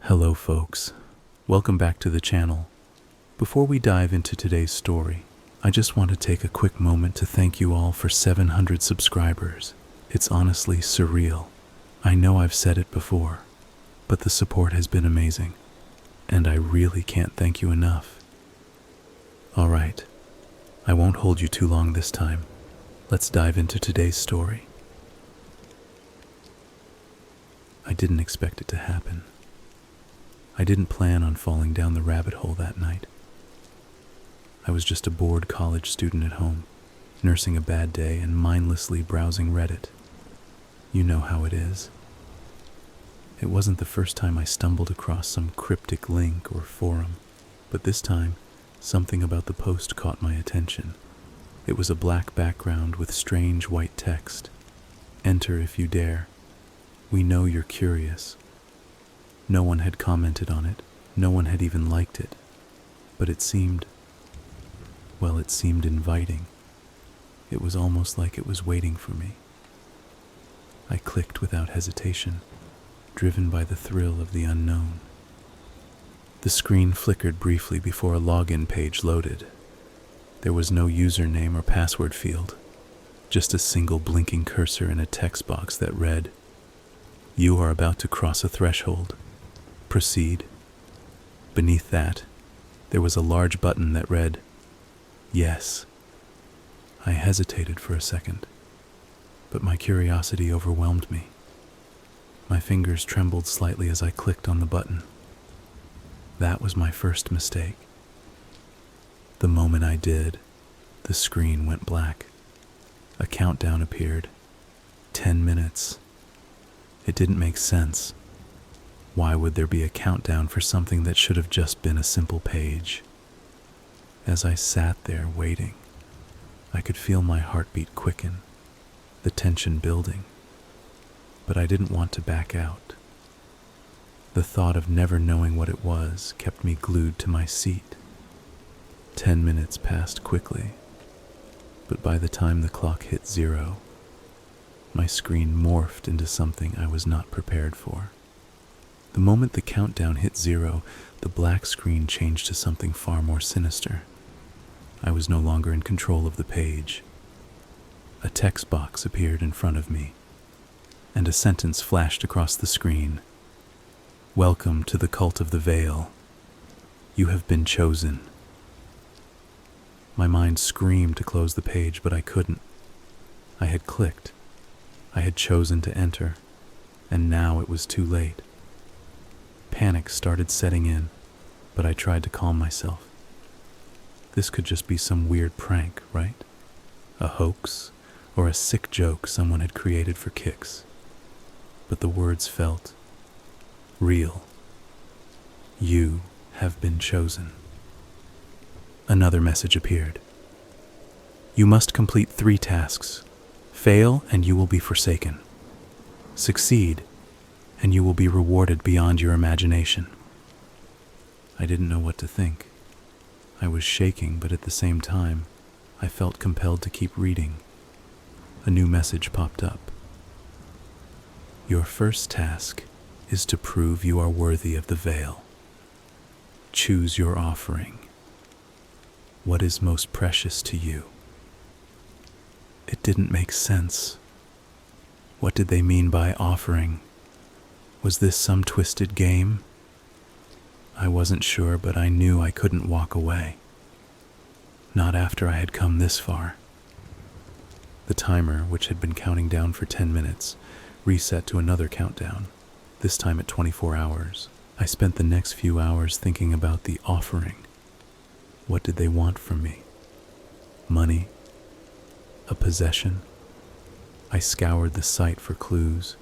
Hello folks, welcome back to the channel. Before we dive into today's story, I just want to take a quick moment to thank you all for 700 subscribers. It's honestly surreal. I know I've said it before, but the support has been amazing, and I really can't thank you enough. Alright, I won't hold you too long this time. Let's dive into today's story. I didn't expect it to happen. I didn't plan on falling down the rabbit hole that night. I was just a bored college student at home, nursing a bad day and mindlessly browsing Reddit. You know how it is. It wasn't the first time I stumbled across some cryptic link or forum, but this time, something about the post caught my attention. It was a black background with strange white text. Enter if you dare. We know you're curious. No one had commented on it. No one had even liked it. But it seemed inviting. It was almost like it was waiting for me. I clicked without hesitation, driven by the thrill of the unknown. The screen flickered briefly before a login page loaded. There was no username or password field, just a single blinking cursor in a text box that read, "You are about to cross a threshold. Proceed." Beneath that, there was a large button that read, "Yes." I hesitated for a second, but my curiosity overwhelmed me. My fingers trembled slightly as I clicked on the button. That was my first mistake. The moment I did, the screen went black. A countdown appeared. 10 minutes. It didn't make sense. Why would there be a countdown for something that should have just been a simple page? As I sat there waiting, I could feel my heartbeat quicken, the tension building. But I didn't want to back out. The thought of never knowing what it was kept me glued to my seat. 10 minutes passed quickly, but by the time the clock hit 0, my screen morphed into something I was not prepared for. The moment the countdown hit 0, the black screen changed to something far more sinister. I was no longer in control of the page. A text box appeared in front of me, and a sentence flashed across the screen. "Welcome to the Cult of the Veil. You have been chosen." My mind screamed to close the page, but I couldn't. I had clicked. I had chosen to enter, and now it was too late. Panic started setting in, but I tried to calm myself. This could just be some weird prank, right? A hoax, or a sick joke someone had created for kicks. But the words felt real. You have been chosen. Another message appeared. You must complete 3 tasks. Fail, and you will be forsaken. Succeed, and you will be rewarded beyond your imagination. I didn't know what to think. I was shaking, but at the same time, I felt compelled to keep reading. A new message popped up. Your first task is to prove you are worthy of the veil. Choose your offering. What is most precious to you? It didn't make sense. What did they mean by offering? Was this some twisted game? I wasn't sure, but I knew I couldn't walk away. Not after I had come this far. The timer, which had been counting down for 10 minutes, reset to another countdown, this time at 24 hours. I spent the next few hours thinking about the offering. What did they want from me? Money? A possession? I scoured the site for clues,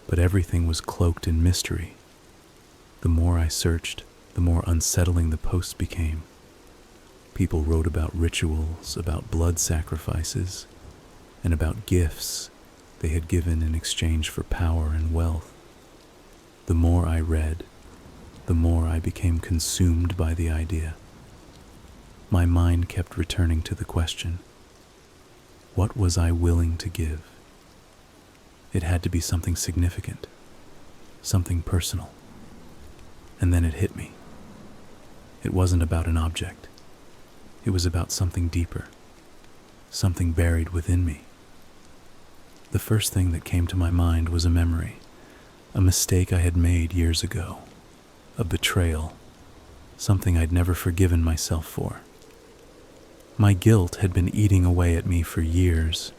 but everything was cloaked in mystery. The more I searched, the more unsettling the posts became. People wrote about rituals, about blood sacrifices, and about gifts they had given in exchange for power and wealth. The more I read, the more I became consumed by the idea. My mind kept returning to the question, what was I willing to give? It had to be something significant, something personal. And then it hit me. It wasn't about an object. It was about something deeper, something buried within me. The first thing that came to my mind was a memory, a mistake I had made years ago, a betrayal, something I'd never forgiven myself for. My guilt had been eating away at me for years,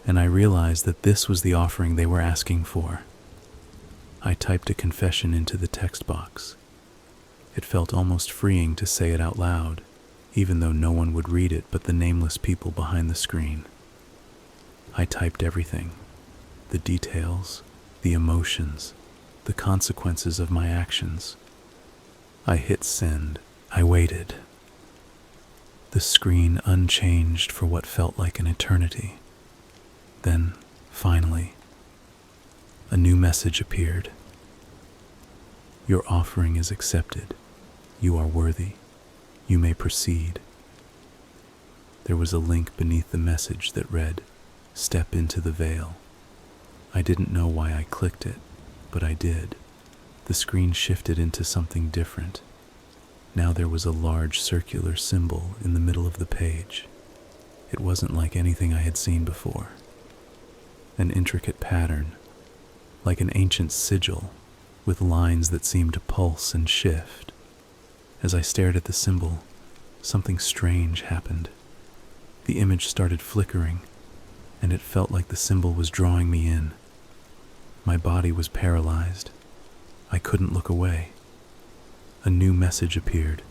and I realized that this was the offering they were asking for. I typed a confession into the text box. It felt almost freeing to say it out loud, even though no one would read it but the nameless people behind the screen. I typed everything, the details, the emotions, the consequences of my actions. I hit send. I waited. The screen unchanged for what felt like an eternity. Then, finally, a new message appeared. Your offering is accepted. You are worthy. You may proceed. There was a link beneath the message that read, "Step into the veil." I didn't know why I clicked it, but I did. The screen shifted into something different. Now there was a large circular symbol in the middle of the page. It wasn't like anything I had seen before. An intricate pattern, like an ancient sigil, with lines that seemed to pulse and shift. As I stared at the symbol, something strange happened. The image started flickering, and it felt like the symbol was drawing me in. My body was paralyzed. I couldn't look away. A new message appeared.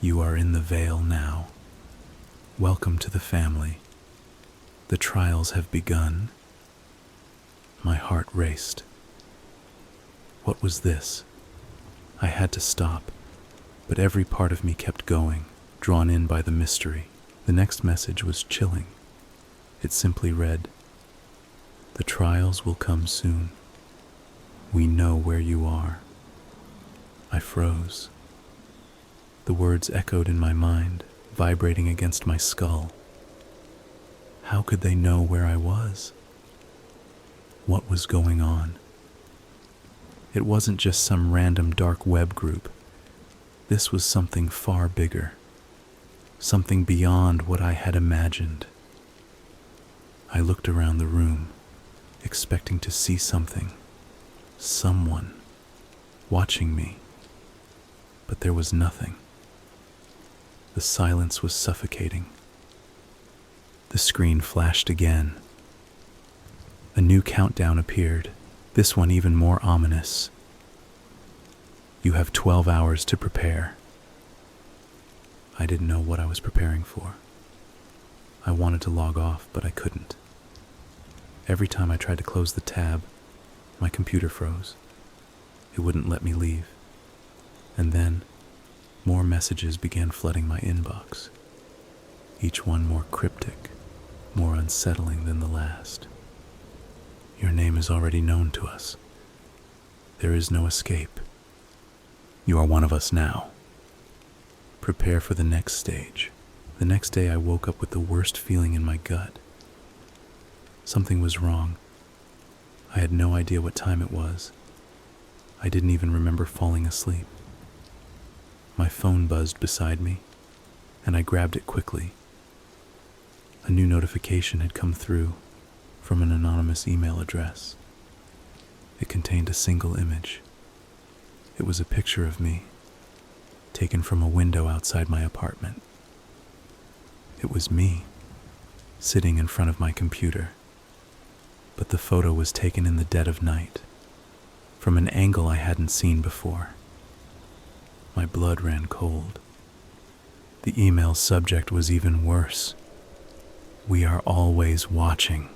You are in the veil now. Welcome to the family. The trials have begun. My heart raced. What was this? I had to stop, but every part of me kept going, drawn in by the mystery. The next message was chilling. It simply read, "The trials will come soon. We know where you are." I froze. The words echoed in my mind, vibrating against my skull. How could they know where I was? What was going on? It wasn't just some random dark web group. This was something far bigger, something beyond what I had imagined. I looked around the room, expecting to see something, someone, watching me. But there was nothing. The silence was suffocating. The screen flashed again. A new countdown appeared, this one even more ominous. You have 12 hours to prepare. I didn't know what I was preparing for. I wanted to log off, but I couldn't. Every time I tried to close the tab, my computer froze. It wouldn't let me leave. And then, more messages began flooding my inbox, each one more cryptic, more unsettling than the last. Your name is already known to us. There is no escape. You are one of us now. Prepare for the next stage. The next day I woke up with the worst feeling in my gut. Something was wrong. I had no idea what time it was. I didn't even remember falling asleep. My phone buzzed beside me, and I grabbed it quickly. A new notification had come through from an anonymous email address. It contained a single image. It was a picture of me, taken from a window outside my apartment. It was me, sitting in front of my computer. But the photo was taken in the dead of night, from an angle I hadn't seen before. My blood ran cold. The email's subject was even worse. We are always watching.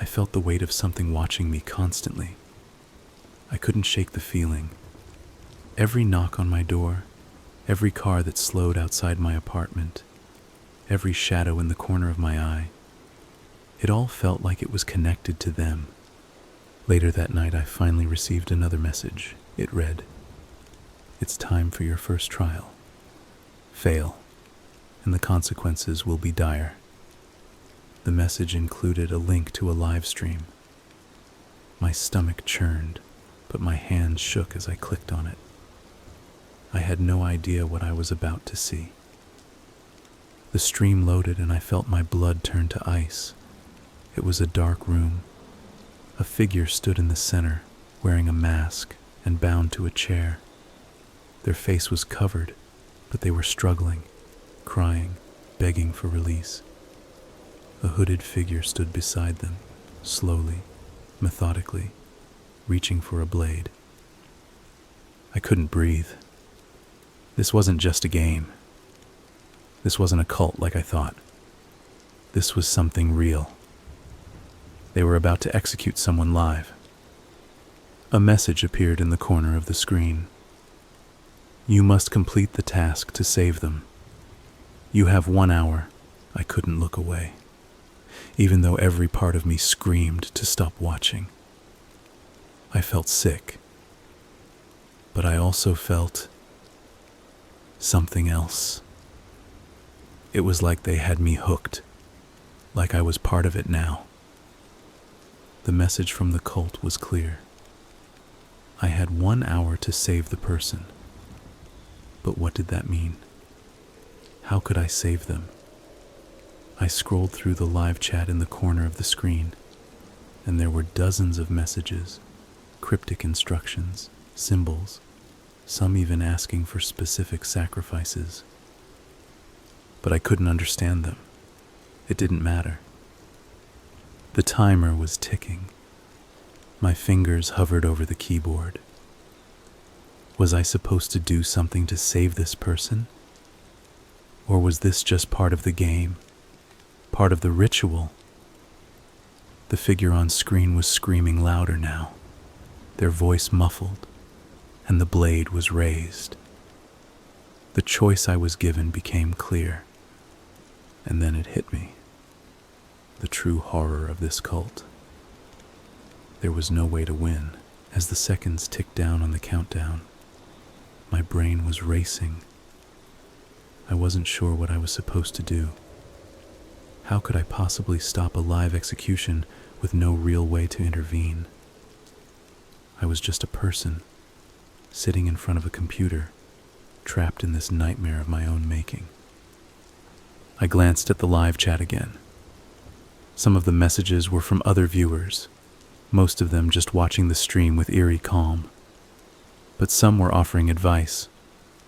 I felt the weight of something watching me constantly. I couldn't shake the feeling. Every knock on my door, every car that slowed outside my apartment, every shadow in the corner of my eye, it all felt like it was connected to them. Later that night, I finally received another message. It read, "It's time for your first trial. Fail, and the consequences will be dire." The message included a link to a live stream. My stomach churned, but my hand shook as I clicked on it. I had no idea what I was about to see. The stream loaded and I felt my blood turn to ice. It was a dark room. A figure stood in the center, wearing a mask and bound to a chair. Their face was covered, but they were struggling, crying, begging for release. A hooded figure stood beside them, slowly, methodically, reaching for a blade. I couldn't breathe. This wasn't just a game. This wasn't a cult like I thought. This was something real. They were about to execute someone live. A message appeared in the corner of the screen. You must complete the task to save them. You have 1 hour. I couldn't look away, even though every part of me screamed to stop watching. I felt sick, but I also felt something else. It was like they had me hooked, like I was part of it now. The message from the cult was clear. I had 1 hour to save the person. But what did that mean? How could I save them? I scrolled through the live chat in the corner of the screen, and there were dozens of messages, cryptic instructions, symbols, some even asking for specific sacrifices. But I couldn't understand them. It didn't matter. The timer was ticking. My fingers hovered over the keyboard. Was I supposed to do something to save this person? Or was this just part of the game? Part of the ritual? The figure on screen was screaming louder now, their voice muffled, and the blade was raised. The choice I was given became clear, and then it hit me. The true horror of this cult. There was no way to win. As the seconds ticked down on the countdown, my brain was racing. I wasn't sure what I was supposed to do. How could I possibly stop a live execution with no real way to intervene? I was just a person, sitting in front of a computer, trapped in this nightmare of my own making. I glanced at the live chat again. Some of the messages were from other viewers, most of them just watching the stream with eerie calm. But some were offering advice,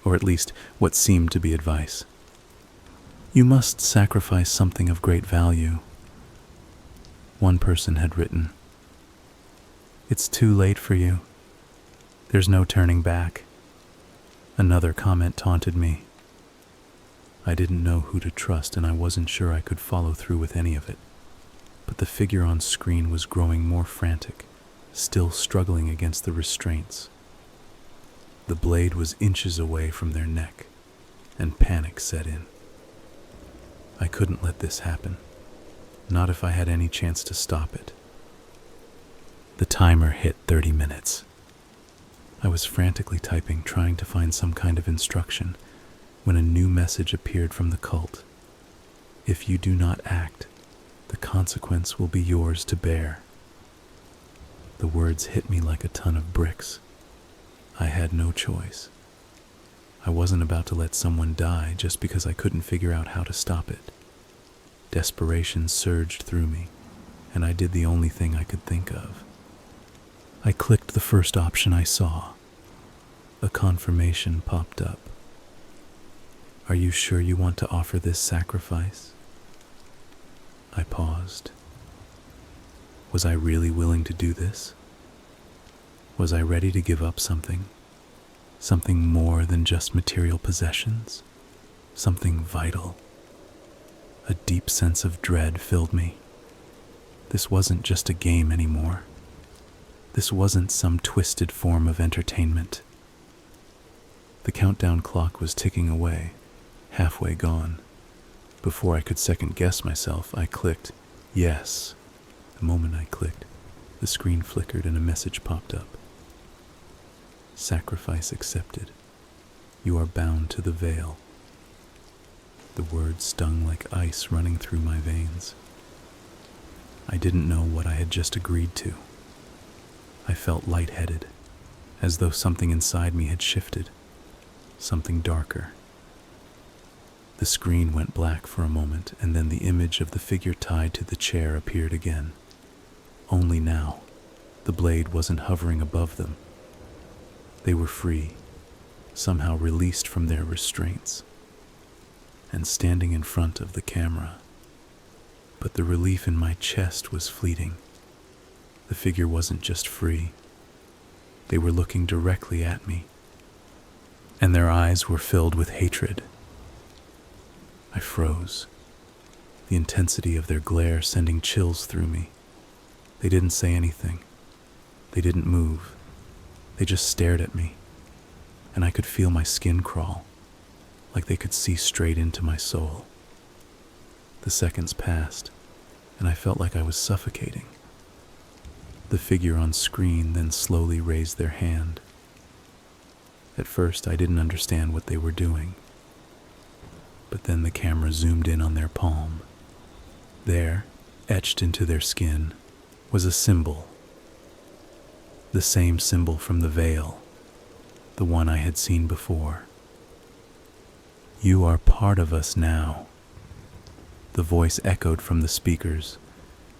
or at least what seemed to be advice. You must sacrifice something of great value. One person had written, "It's too late for you. There's no turning back." Another comment taunted me. I didn't know who to trust, and I wasn't sure I could follow through with any of it. But the figure on screen was growing more frantic, still struggling against the restraints. The blade was inches away from their neck, and panic set in. I couldn't let this happen, not if I had any chance to stop it. The timer hit 30 minutes. I was frantically typing, trying to find some kind of instruction, when a new message appeared from the cult. If you do not act, the consequence will be yours to bear. The words hit me like a ton of bricks. I had no choice. I wasn't about to let someone die just because I couldn't figure out how to stop it. Desperation surged through me, and I did the only thing I could think of. I clicked the first option I saw. A confirmation popped up. Are you sure you want to offer this sacrifice? I paused. Was I really willing to do this? Was I ready to give up something? Something more than just material possessions? Something vital? A deep sense of dread filled me. This wasn't just a game anymore. This wasn't some twisted form of entertainment. The countdown clock was ticking away, halfway gone. Before I could second guess myself, I clicked yes. The moment I clicked, the screen flickered and a message popped up. Sacrifice accepted. You are bound to the veil. The words stung like ice running through my veins. I didn't know what I had just agreed to. I felt lightheaded, as though something inside me had shifted, something darker. The screen went black for a moment, and then the image of the figure tied to the chair appeared again. Only now, the blade wasn't hovering above them. They were free, somehow released from their restraints, and standing in front of the camera. But the relief in my chest was fleeting. The figure wasn't just free. They were looking directly at me, and their eyes were filled with hatred. I froze, the intensity of their glare sending chills through me. They didn't say anything. They didn't move. They just stared at me, and I could feel my skin crawl, like they could see straight into my soul. The seconds passed, and I felt like I was suffocating. The figure on screen then slowly raised their hand. At first, I didn't understand what they were doing, but then the camera zoomed in on their palm. There, etched into their skin, was a symbol. The same symbol from the veil, the one I had seen before. "You are part of us now." The voice echoed from the speakers,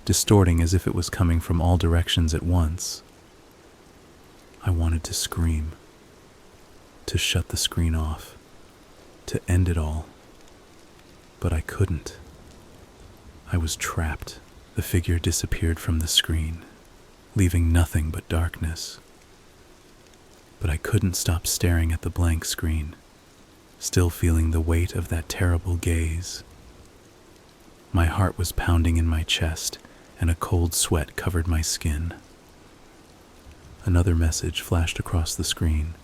distorting as if it was coming from all directions at once. I wanted to scream, to shut the screen off, to end it all, but I couldn't. I was trapped. The figure disappeared from the screen, leaving nothing but darkness. But I couldn't stop staring at the blank screen, still feeling the weight of that terrible gaze. My heart was pounding in my chest, and a cold sweat covered my skin. Another message flashed across the screen.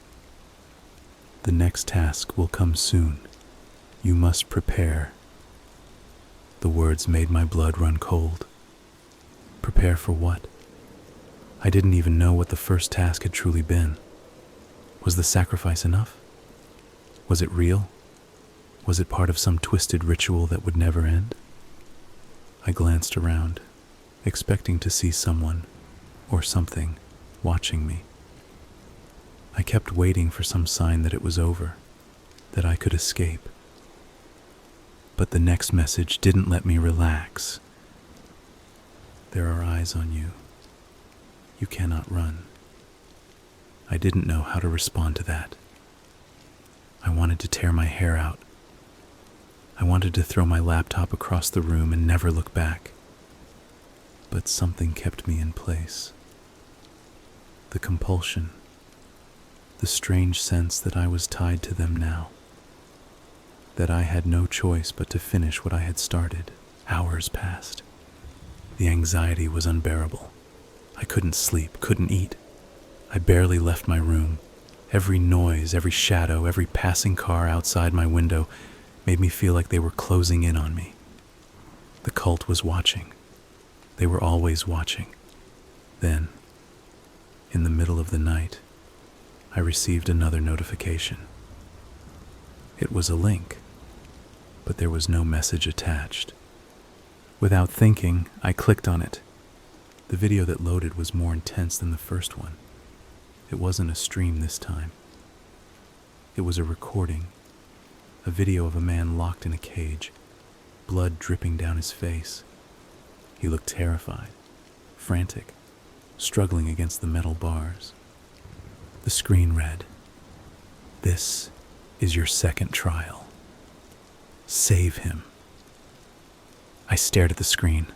"The next task will come soon. You must prepare." The words made my blood run cold. Prepare for what? I didn't even know what the first task had truly been. Was the sacrifice enough? Was it real? Was it part of some twisted ritual that would never end? I glanced around, expecting to see someone or something watching me. I kept waiting for some sign that it was over, that I could escape. But the next message didn't let me relax. "There are eyes on you. You cannot run." I didn't know how to respond to that. I wanted to tear my hair out. I wanted to throw my laptop across the room and never look back. But something kept me in place. The compulsion, the strange sense that I was tied to them now, that I had no choice but to finish what I had started. Hours passed. The anxiety was unbearable. I couldn't sleep, couldn't eat. I barely left my room. Every noise, every shadow, every passing car outside my window made me feel like they were closing in on me. The cult was watching. They were always watching. Then, in the middle of the night, I received another notification. It was a link, but there was no message attached. Without thinking, I clicked on it. The video that loaded was more intense than the first one. It wasn't a stream this time. It was a recording, a video of a man locked in a cage, blood dripping down his face. He looked terrified, frantic, struggling against the metal bars. The screen read, "This is your second trial. Save him." I stared at the screen,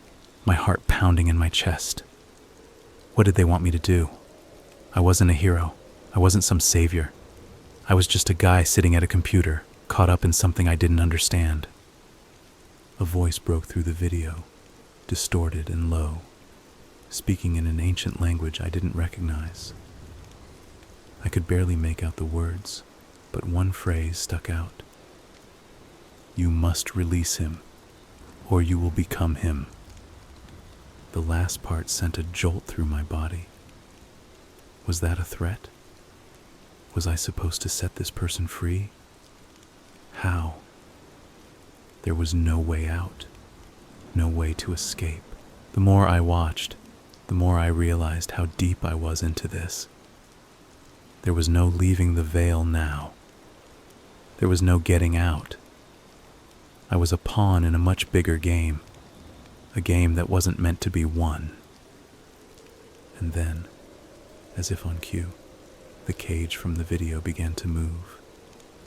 my heart pounding in my chest. What did they want me to do? I wasn't a hero. I wasn't some savior. I was just a guy sitting at a computer, caught up in something I didn't understand. A voice broke through the video, distorted and low, speaking in an ancient language I didn't recognize. I could barely make out the words, but one phrase stuck out. "You must release him, or you will become him." The last part sent a jolt through my body. Was that a threat? Was I supposed to set this person free? How? There was no way out, no way to escape. The more I watched, the more I realized how deep I was into this. There was no leaving the veil now. There was no getting out. I was a pawn in a much bigger game, a game that wasn't meant to be won. And then, as if on cue, the cage from the video began to move.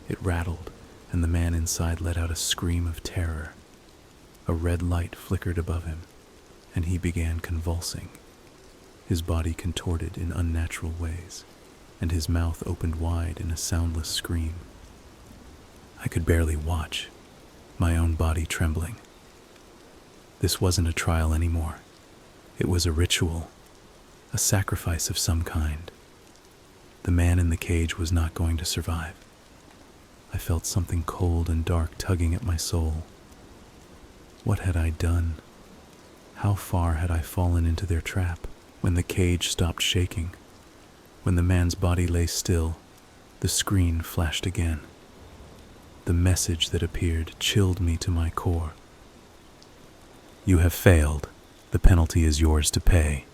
It rattled, and the man inside let out a scream of terror. A red light flickered above him, and he began convulsing. His body contorted in unnatural ways, and his mouth opened wide in a soundless scream. I could barely watch, my own body trembling. This wasn't a trial anymore. It was a ritual, a sacrifice of some kind. The man in the cage was not going to survive. I felt something cold and dark tugging at my soul. What had I done? How far had I fallen into their trap? When the cage stopped shaking, when the man's body lay still, the screen flashed again. The message that appeared chilled me to my core. You have failed. The penalty is yours to pay.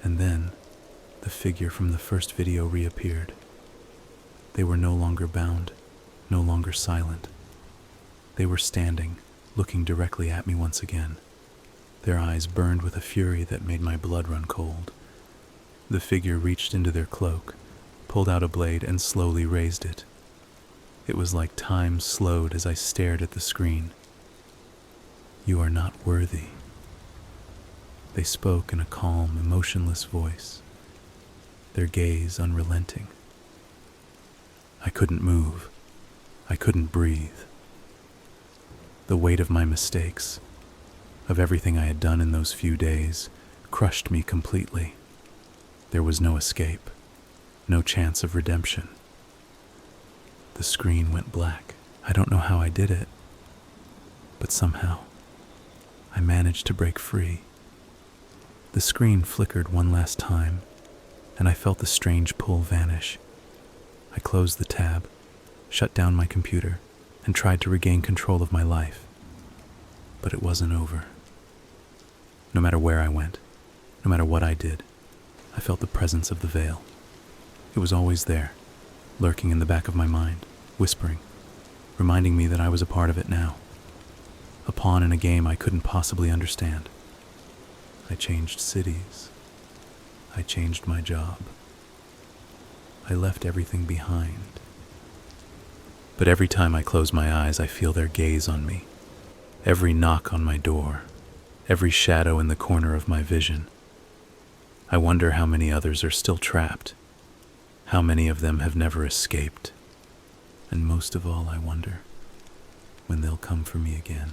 And then, the figure from the first video reappeared. They were no longer bound, no longer silent. They were standing, looking directly at me once again. Their eyes burned with a fury that made my blood run cold. The figure reached into their cloak, pulled out a blade, and slowly raised it. It was like time slowed as I stared at the screen. You are not worthy. They spoke in a calm, emotionless voice, their gaze unrelenting. I couldn't move. I couldn't breathe. The weight of my mistakes, of everything I had done in those few days, crushed me completely. There was no escape, no chance of redemption. The screen went black. I don't know how I did it, but somehow I managed to break free. The screen flickered one last time, and I felt the strange pull vanish. I closed the tab, shut down my computer, and tried to regain control of my life. But it wasn't over. No matter where I went, no matter what I did, I felt the presence of the veil. It was always there, lurking in the back of my mind, whispering, reminding me that I was a part of it now. A pawn in a game I couldn't possibly understand. I changed cities. I changed my job. I left everything behind. But every time I close my eyes, I feel their gaze on me. Every knock on my door, every shadow in the corner of my vision. I wonder how many others are still trapped, how many of them have never escaped, and most of all, I wonder when they'll come for me again.